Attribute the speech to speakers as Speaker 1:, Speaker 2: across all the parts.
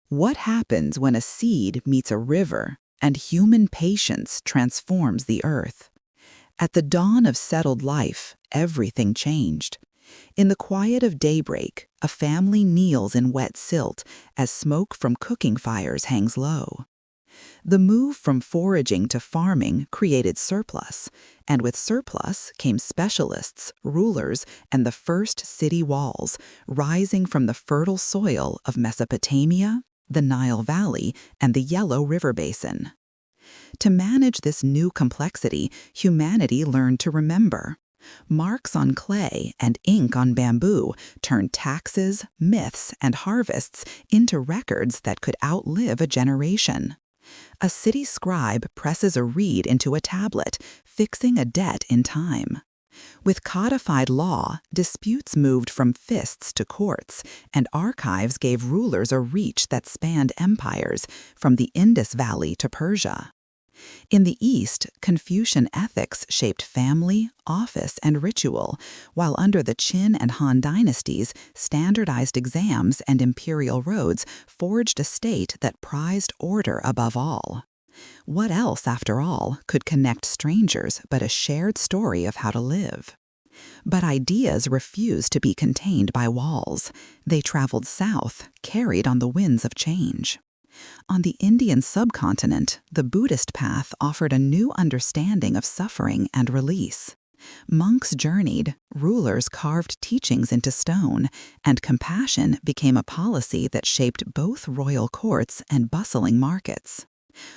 Speaker 1: What happens when a seed meets a river and human patience transforms the earth? At the dawn of settled life, everything changed. In the quiet of daybreak, a family kneels in wet silt as smoke from cooking fires hangs low. The move from foraging to farming created surplus, and with surplus came specialists, rulers, and the first city walls, rising from the fertile soil of Mesopotamia, the Nile Valley, and the Yellow River Basin. To manage this new complexity, humanity learned to remember. Marks on clay and ink on bamboo turned taxes, myths, and harvests into records that could outlive a generation. A city scribe presses a reed into a tablet, fixing a debt in time. With codified law, disputes moved from fists to courts, and archives gave rulers a reach that spanned empires, from the Indus Valley to Persia. In the East, Confucian ethics shaped family, office, and ritual, while under the Qin and Han dynasties, standardized exams and imperial roads forged a state that prized order above all. What else, after all, could connect strangers but a shared story of how to live? But ideas refused to be contained by walls. They traveled south, carried on the winds of change. On the Indian subcontinent, the Buddhist path offered a new understanding of suffering and release. Monks journeyed, rulers carved teachings into stone, and compassion became a policy that shaped both royal courts and bustling markets.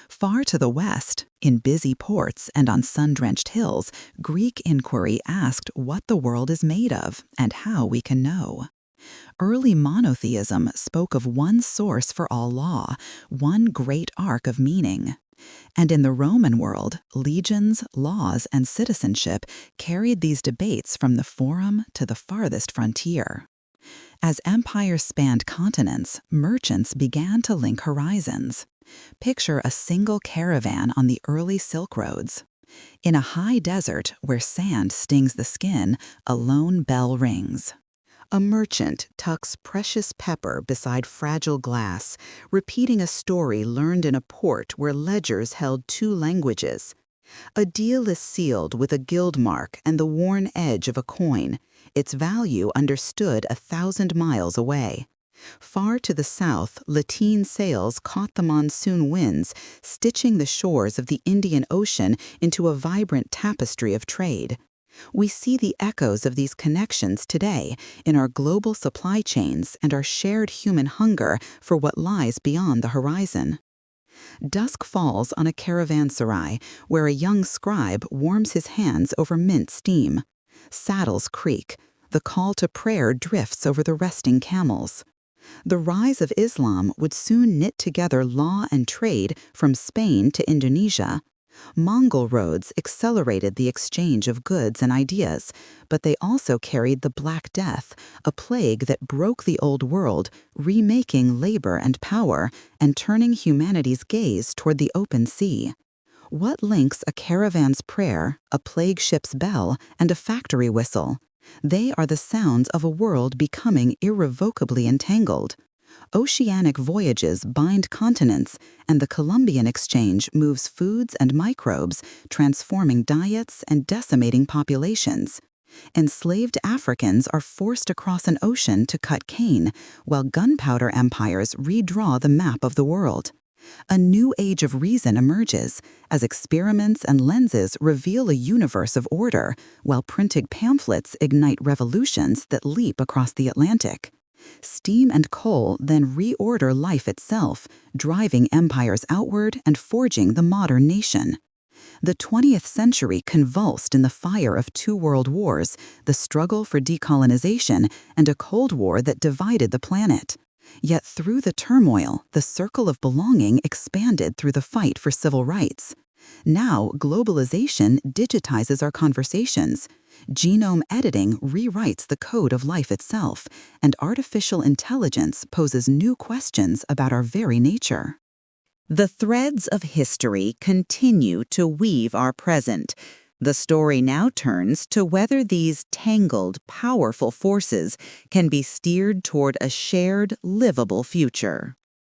Speaker 1: Far to the west, in busy ports and on sun-drenched hills, Greek inquiry asked what the world is made of and how we can know. Early monotheism spoke of one source for all law, one great arc of meaning. And in the Roman world, legions, laws, and citizenship carried these debates from the forum to the farthest frontier. As empires spanned continents, merchants began to link horizons. Picture a single caravan on the early Silk Roads. In a high desert where sand stings the skin, a lone bell rings. A merchant tucks precious pepper beside fragile glass, repeating a story learned in a port where ledgers held two languages. A deal is sealed with a guild mark and the worn edge of a coin, its value understood 1,000 miles away. Far to the south, lateen sails caught the monsoon winds, stitching the shores of the Indian Ocean into a vibrant tapestry of trade. We see the echoes of these connections today in our global supply chains and our shared human hunger for what lies beyond the horizon. Dusk falls on a caravanserai where a young scribe warms his hands over mint steam. Saddles creak. The call to prayer drifts over the resting camels. The rise of Islam would soon knit together law and trade from Spain to Indonesia. Mongol roads accelerated the exchange of goods and ideas, but they also carried the Black Death, a plague that broke the old world, remaking labor and power and turning humanity's gaze toward the open sea. What links a caravan's prayer, a plague ship's bell, and a factory whistle? They are the sounds of a world becoming irrevocably entangled. Oceanic voyages bind continents, and the Columbian exchange moves foods and microbes, transforming diets and decimating populations. Enslaved Africans are forced across an ocean to cut cane, while gunpowder empires redraw the map of the world. A new age of reason emerges, as experiments and lenses reveal a universe of order, while printed pamphlets ignite revolutions that leap across the Atlantic. Steam and coal then reorder life itself, driving empires outward and forging the modern nation. The 20th century convulsed in the fire of two world wars, the struggle for decolonization, and a Cold War that divided the planet. Yet through the turmoil, the circle of belonging expanded through the fight for civil rights. Now, globalization digitizes our conversations. Genome editing rewrites the code of life itself, and artificial intelligence poses new questions about our very nature. The threads of history continue to weave our present. The story now turns to whether these tangled, powerful forces can be steered toward a shared, livable future.